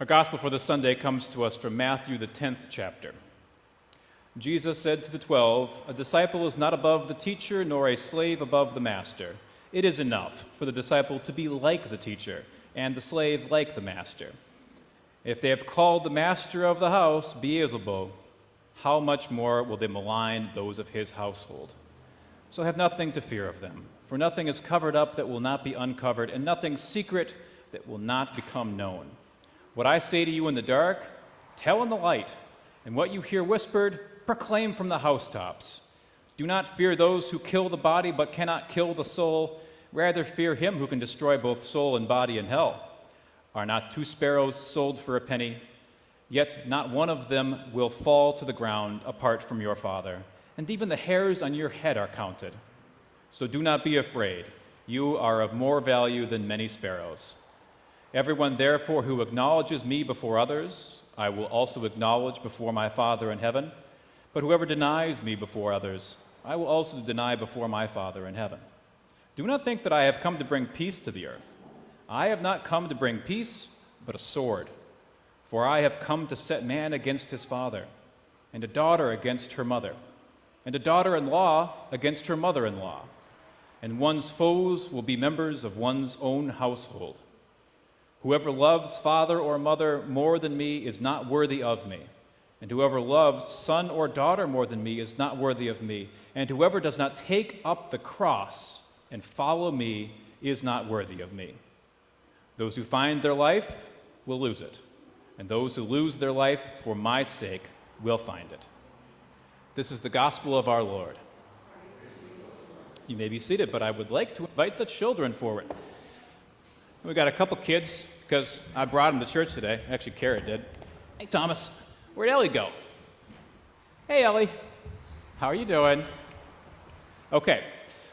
Our gospel for this Sunday comes to us from Matthew, the 10th chapter. Jesus said to the 12, "A disciple is not above the teacher, nor a slave above the master. It is enough for the disciple to be like the teacher, and the slave like the master. If they have called the master of the house Beelzebul, how much more will they malign those of his household? So have nothing to fear of them, for nothing is covered up that will not be uncovered, and nothing secret that will not become known. What I say to you in the dark, tell in the light, and what you hear whispered, proclaim from the housetops. Do not fear those who kill the body but cannot kill the soul. Rather fear him who can destroy both soul and body in hell. Are not 2 sparrows sold for a penny? Yet not one of them will fall to the ground apart from your Father, and even the hairs on your head are counted. So do not be afraid. You are of more value than many sparrows. Everyone, therefore, who acknowledges me before others, I will also acknowledge before my Father in heaven. But whoever denies me before others, I will also deny before my Father in heaven. Do not think that I have come to bring peace to the earth. I have not come to bring peace, but a sword. For I have come to set man against his father, and a daughter against her mother, and a daughter-in-law against her mother-in-law. And one's foes will be members of one's own household. Whoever loves father or mother more than me is not worthy of me. And whoever loves son or daughter more than me is not worthy of me. And whoever does not take up the cross and follow me is not worthy of me. Those who find their life will lose it, and those who lose their life for my sake will find it." This is the gospel of our Lord. You may be seated, but I would like to invite the children forward. We got a couple kids, because I brought them to church today. Actually, Kara did. Hey, Thomas, where'd Ellie go? Hey, Ellie. How are you doing? Okay,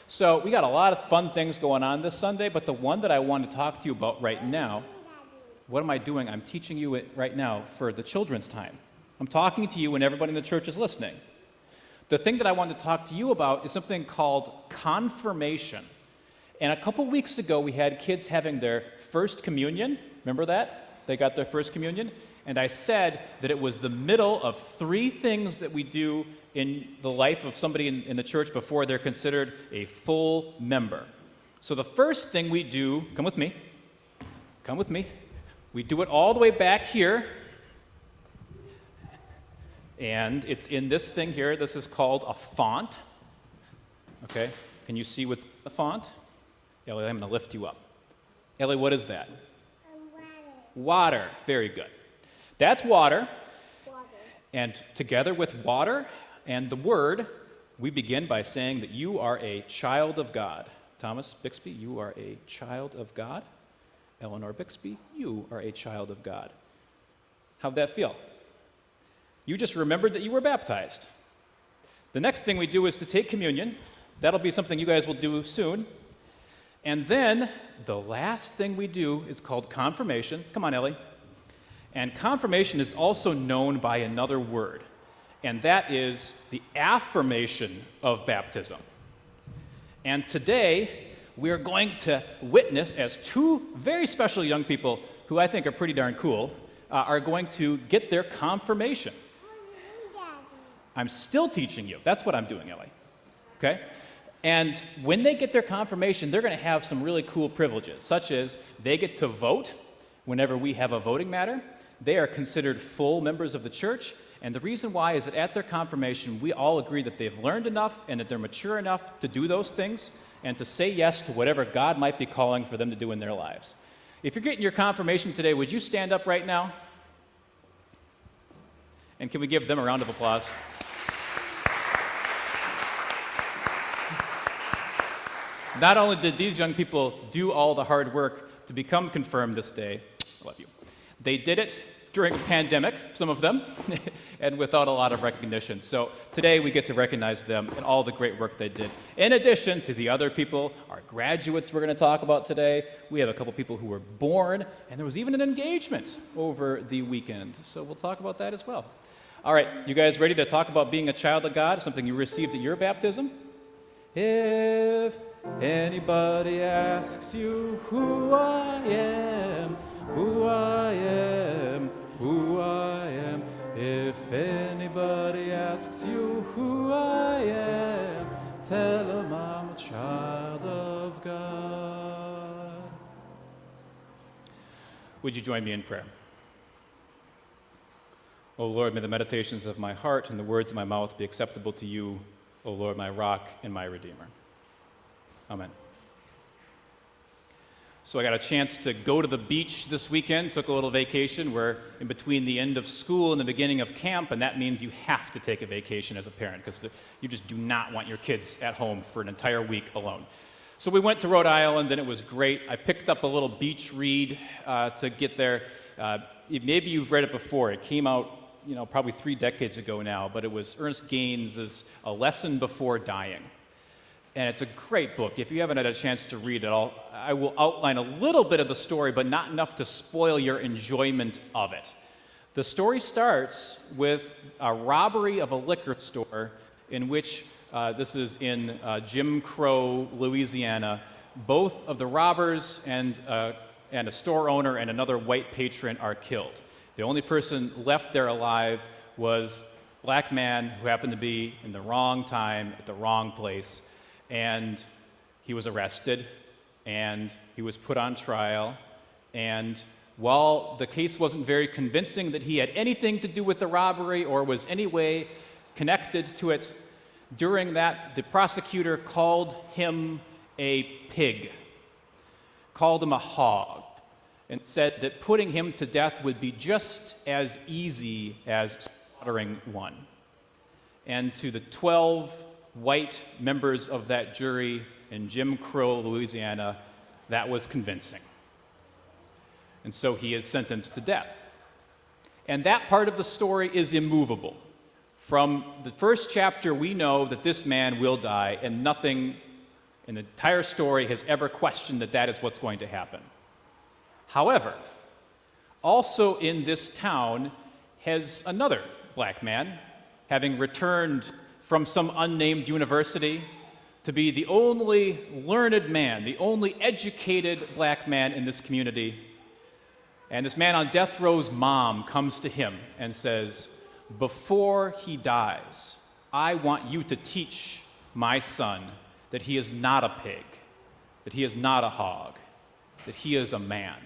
so we got a lot of fun things going on this Sunday, but the one that I want to talk to you about right now, what am I doing? I'm teaching you it right now for the children's time. I'm talking to you when everybody in the church is listening. The thing that I want to talk to you about is something called confirmation. And a couple weeks ago, we had kids having their first communion. Remember that? They got their first communion. And I said that it was the middle of 3 things that we do in the life of somebody in the church before they're considered a full member. So the first thing we do, come with me. We do it all the way back here. And it's in this thing here. This is called a font. Okay, can you see what's the font? Ellie, I'm going to lift you up. Ellie, what is that? Water. Very good. That's water. And together with water and the word, we begin by saying that you are a child of God. Thomas Bixby, you are a child of God. Eleanor Bixby, you are a child of God. How'd that feel? You just remembered that you were baptized. The next thing we do is to take communion. That'll be something you guys will do soon. And then the last thing we do is called confirmation. Come on, Ellie. And confirmation is also known by another word, and that is the affirmation of baptism. And today, we're going to witness as 2 very special young people who I think are pretty darn cool, are going to get their confirmation. I'm still teaching you. That's what I'm doing, Ellie. Okay? And when they get their confirmation, they're going to have some really cool privileges, such as they get to vote whenever we have a voting matter. They are considered full members of the church, and the reason why is that at their confirmation, we all agree that they've learned enough and that they're mature enough to do those things and to say yes to whatever God might be calling for them to do in their lives. If you're getting your confirmation today, would you stand up right now? And can we give them a round of applause? Not only did these young people do all the hard work to become confirmed this day, I love you, they did it during a pandemic, some of them, and without a lot of recognition. So today we get to recognize them and all the great work they did. In addition to the other people, our graduates we're going to talk about today, we have a couple people who were born, and there was even an engagement over the weekend. So we'll talk about that as well. All right, you guys ready to talk about being a child of God, something you received at your baptism? If anybody asks you who I am, Would you join me in prayer? O Lord, may the meditations of my heart and the words of my mouth be acceptable to you, O Lord, my rock and my redeemer. Amen. So I got a chance to go to the beach this weekend, took a little vacation. We're in between the end of school and the beginning of camp, and that means you have to take a vacation as a parent because you just do not want your kids at home for an entire week alone. So we went to Rhode Island, and it was great. I picked up a little beach read to get there. Maybe you've read it before. It came out probably 3 decades ago now, but it was Ernest Gaines's A Lesson Before Dying. And it's a great book. If you haven't had a chance to read it, I will outline a little bit of the story, but not enough to spoil your enjoyment of it. The story starts with a robbery of a liquor store in which, this is in Jim Crow, Louisiana, both of the robbers and a store owner and another white patron are killed. The only person left there alive was a black man who happened to be in the wrong time at the wrong place, and he was arrested, and he was put on trial, and while the case wasn't very convincing that he had anything to do with the robbery or was any way connected to it, during that, the prosecutor called him a pig, called him a hog, and said that putting him to death would be just as easy as slaughtering one. And to the 12 white members of that jury in Jim Crow, Louisiana, that was convincing. And so he is sentenced to death. And that part of the story is immovable. From the first chapter, we know that this man will die, and nothing in the entire story has ever questioned that that is what's going to happen. However, also in this town has another black man, having returned from some unnamed university to be the only learned man, the only educated black man in this community. And this man on death row's mom comes to him and says, "Before he dies, I want you to teach my son that he is not a pig, that he is not a hog, that he is a man,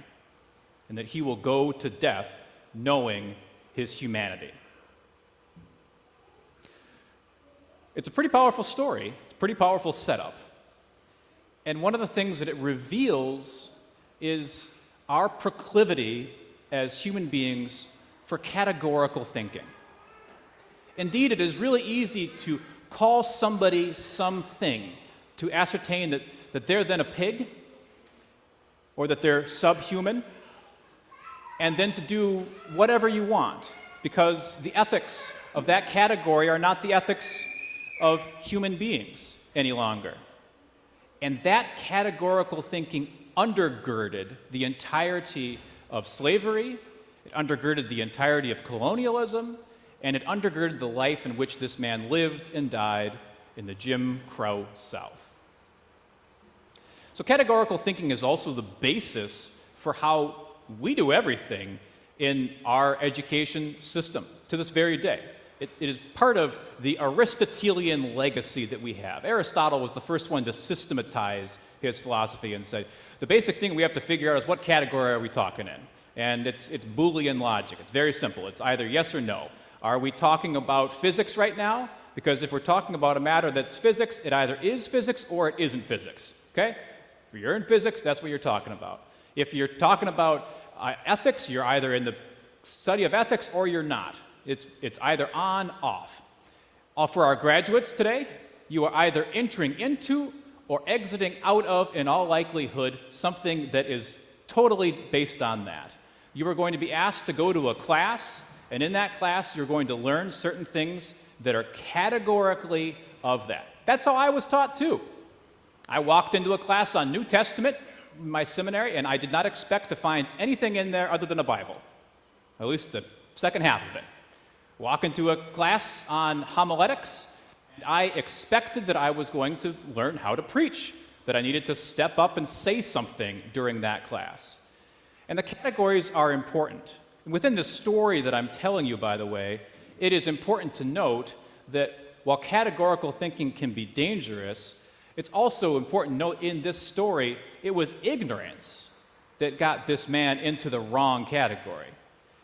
and that he will go to death knowing his humanity." It's a pretty powerful story. It's a pretty powerful setup. And one of the things that it reveals is our proclivity as human beings for categorical thinking. Indeed, it is really easy to call somebody something to ascertain that they're then a pig or that they're subhuman, and then to do whatever you want, because the ethics of that category are not the ethics of human beings any longer. And that categorical thinking undergirded the entirety of slavery, it undergirded the entirety of colonialism, and it undergirded the life in which this man lived and died in the Jim Crow South. So categorical thinking is also the basis for how we do everything in our education system to this very day. It is part of the Aristotelian legacy that we have. Aristotle was the first one to systematize his philosophy and say, the basic thing we have to figure out is what category are we talking in? And it's Boolean logic. It's very simple. It's either yes or no. Are we talking about physics right now? Because if we're talking about a matter that's physics, it either is physics or it isn't physics, okay? If you're in physics, that's what you're talking about. If you're talking about ethics, you're either in the study of ethics or you're not. It's either on, off. For our graduates today, you are either entering into or exiting out of, in all likelihood, something that is totally based on that. You are going to be asked to go to a class, and in that class, you're going to learn certain things that are categorically of that. That's how I was taught too. I walked into a class on New Testament in my seminary, and I did not expect to find anything in there other than a Bible, at least the second half of it. Walk into a class on homiletics, and I expected that I was going to learn how to preach, that I needed to step up and say something during that class. And the categories are important. Within the story that I'm telling you, by the way, it is important to note that while categorical thinking can be dangerous, it's also important to note in this story, it was ignorance that got this man into the wrong category.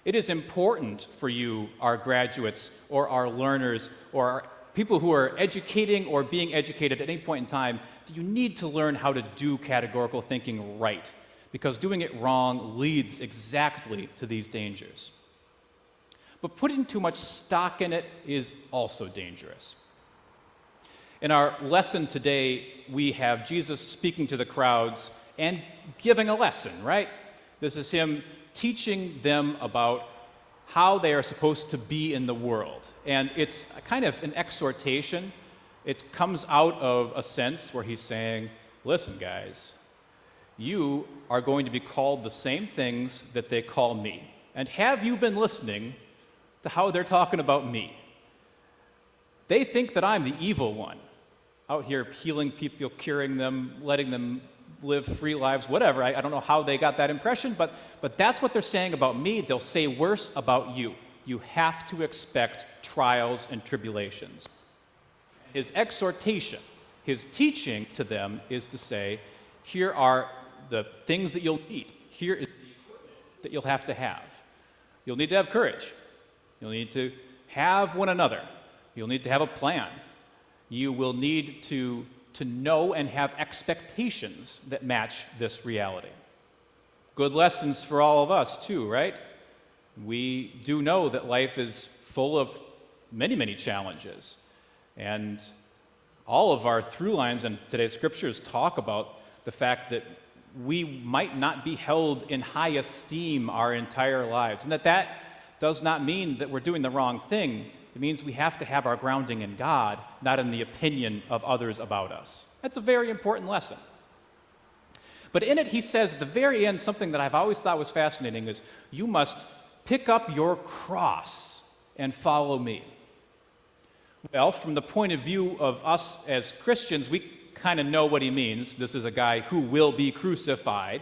It is important for you, our graduates, or our learners, or our people who are educating or being educated at any point in time, that you need to learn how to do categorical thinking right, because doing it wrong leads exactly to these dangers. But putting too much stock in it is also dangerous. In our lesson today, we have Jesus speaking to the crowds and giving a lesson, right? This is him teaching them about how they are supposed to be in the world. And it's kind of an exhortation. It comes out of a sense where he's saying, listen, guys, you are going to be called the same things that they call me. And have you been listening to how they're talking about me? They think that I'm the evil one, out here healing people, curing them, letting them live free lives, whatever. I don't know how they got that impression, but that's what they're saying about me. They'll say worse about you. You have to expect trials and tribulations. His exhortation, his teaching to them is to say, here are the things that you'll need. Here is the equipment that you'll have to have. You'll need to have courage. You'll need to have one another. You'll need to have a plan. You will need to know and have expectations that match this reality. Good lessons for all of us too, right? We do know that life is full of many, many challenges. And all of our through lines in today's scriptures talk about the fact that we might not be held in high esteem our entire lives. And that does not mean that we're doing the wrong thing. It means we have to have our grounding in God, not in the opinion of others about us. That's a very important lesson. But in it, he says at the very end something that I've always thought was fascinating is, you must pick up your cross and follow me. Well, from the point of view of us as Christians, we kind of know what he means. This is a guy who will be crucified.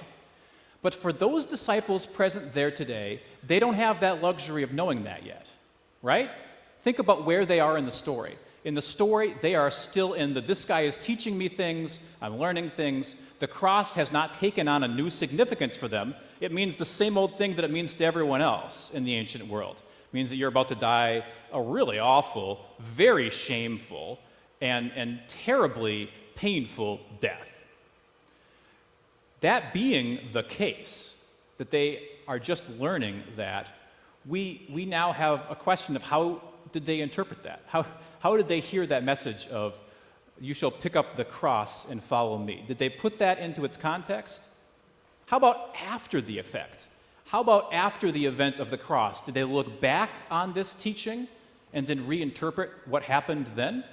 But for those disciples present there today, they don't have that luxury of knowing that yet, right? Think about where they are in the story. In the story, they are still in this guy is teaching me things, I'm learning things. The cross has not taken on a new significance for them. It means the same old thing that it means to everyone else in the ancient world. It means that you're about to die a really awful, very shameful, and terribly painful death. That being the case, that they are just learning that, we now have a question of how did they interpret that? How did they hear that message of, you shall pick up the cross and follow me? Did they put that into its context? How about after the effect? How about after the event of the cross? Did they look back on this teaching and then reinterpret what happened then?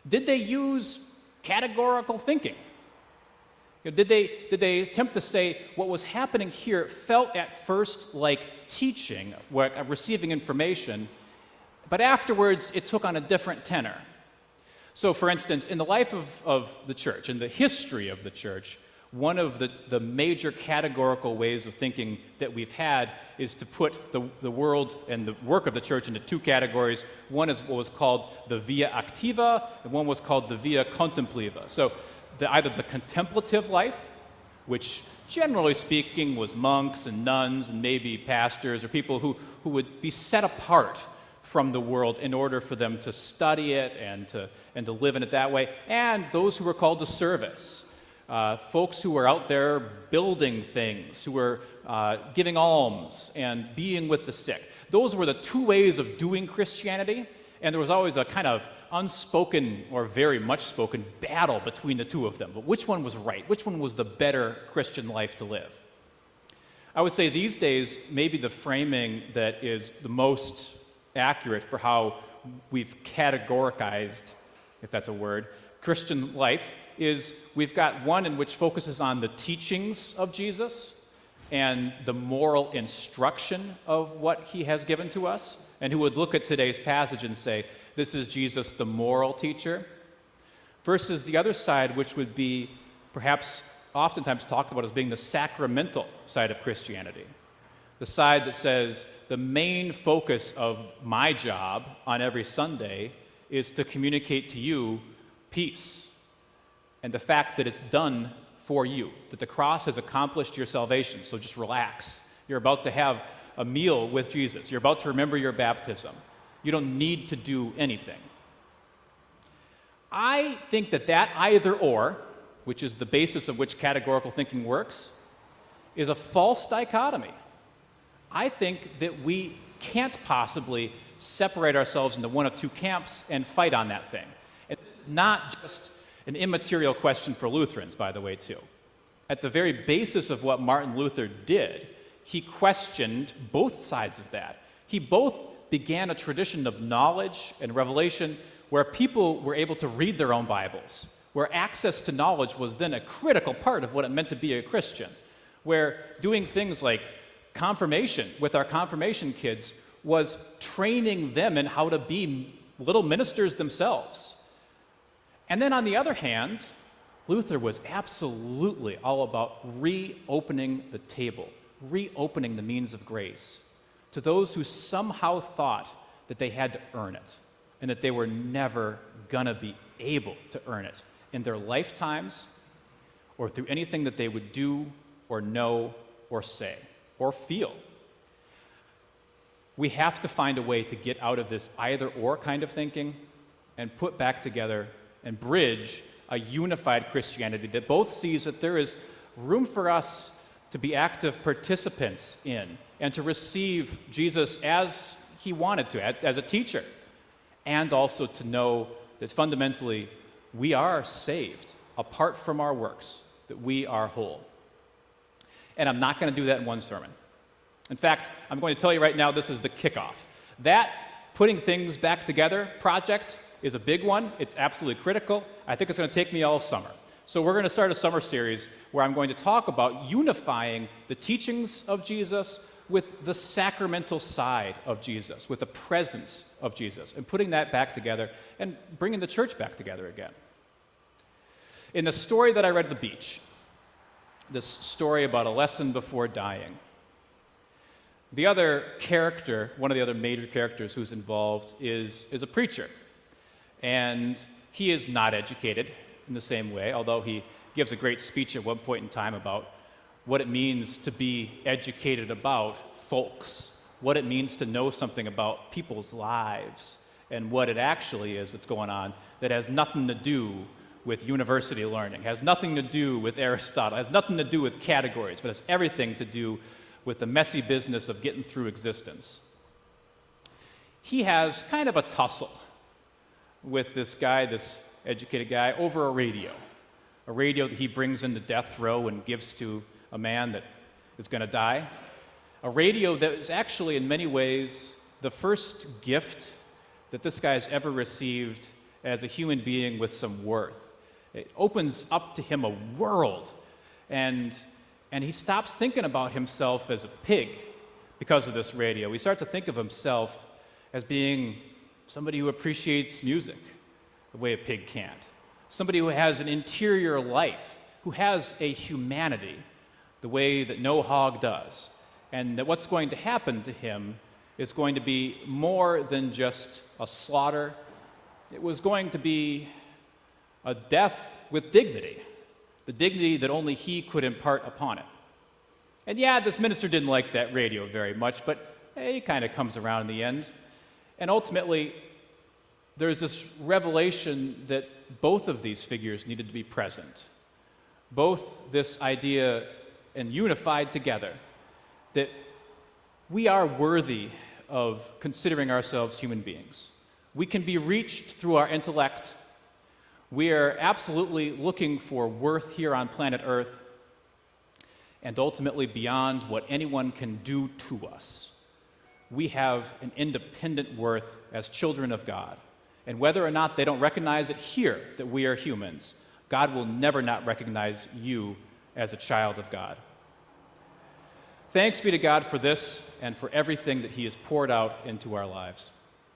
Did they use categorical thinking? Did they attempt to say what was happening here felt at first like teaching, receiving information, but afterwards it took on a different tenor? So, for instance, in the life of the church, in the history of the church, one of the major categorical ways of thinking that we've had is to put the world and the work of the church into two categories. One is what was called the via activa, and one was called the via contemplativa. So either the contemplative life, which generally speaking was monks and nuns and maybe pastors or people who would be set apart from the world in order for them to study it and to live in it that way, and those who were called to service. Folks who were out there building things, who were giving alms and being with the sick. Those were the two ways of doing Christianity, and there was always a kind of unspoken or very much spoken battle between the two of them. But which one was right? Which one was the better Christian life to live? I would say these days, maybe the framing that is the most accurate for how we've categoricized, if that's a word, Christian life is we've got one in which focuses on the teachings of Jesus and the moral instruction of what he has given to us, and who would look at today's passage and say, this is Jesus, the moral teacher, versus the other side, which would be perhaps oftentimes talked about as being the sacramental side of Christianity. The side that says the main focus of my job on every Sunday is to communicate to you peace and the fact that it's done for you, that the cross has accomplished your salvation, so just relax. You're about to have a meal with Jesus. You're about to remember your baptism. You don't need to do anything. I think that either or, which is the basis of which categorical thinking works, is a false dichotomy. I think that we can't possibly separate ourselves into one of two camps and fight on that thing. And this is not just an immaterial question for Lutherans, by the way, too. At the very basis of what Martin Luther did, he questioned both sides of that. He both began a tradition of knowledge and revelation where people were able to read their own Bibles, where access to knowledge was then a critical part of what it meant to be a Christian, where doing things like confirmation with our confirmation kids was training them in how to be little ministers themselves. And then on the other hand, Luther was absolutely all about reopening the table, reopening the means of grace to those who somehow thought that they had to earn it and that they were never gonna be able to earn it in their lifetimes or through anything that they would do or know or say or feel. We have to find a way to get out of this either-or kind of thinking and put back together and bridge a unified Christianity that both sees that there is room for us to be active participants in and to receive Jesus as he wanted to, as a teacher, and also to know that fundamentally we are saved apart from our works, that we are whole. And I'm not going to do that in one sermon. In fact, I'm going to tell you right now, this is the kickoff. That putting things back together project is a big one. It's absolutely critical. I think it's going to take me all summer. So we're going to start a summer series where I'm going to talk about unifying the teachings of Jesus with the sacramental side of Jesus, with the presence of Jesus, and putting that back together and bringing the church back together again. In the story that I read at the beach, this story about a lesson before dying, the other character, one of the other major characters who's involved is a preacher. And he is not educated in the same way, although he gives a great speech at one point in time about what it means to be educated about folks, what it means to know something about people's lives, and what it actually is that's going on that has nothing to do with university learning, has nothing to do with Aristotle, has nothing to do with categories, but has everything to do with the messy business of getting through existence. He has kind of a tussle with this guy, this educated guy, over a radio that he brings into death row and gives to a man that is going to die. A radio that is actually, in many ways, the first gift that this guy has ever received as a human being with some worth. It opens up to him a world, and he stops thinking about himself as a pig because of this radio. He starts to think of himself as being somebody who appreciates music the way a pig can't, somebody who has an interior life, who has a humanity the way that no hog does, and that what's going to happen to him is going to be more than just a slaughter. It was going to be a death with dignity, the dignity that only he could impart upon it. And yeah, this minister didn't like that radio very much, but he kind of comes around in the end. And ultimately, there's this revelation that both of these figures needed to be present. Both this idea and unified together, that we are worthy of considering ourselves human beings. We can be reached through our intellect. We are absolutely looking for worth here on planet Earth, and ultimately beyond what anyone can do to us. We have an independent worth as children of God. And whether or not they don't recognize it here that we are humans, God will never not recognize you as a child of God. Thanks be to God for this and for everything that he has poured out into our lives.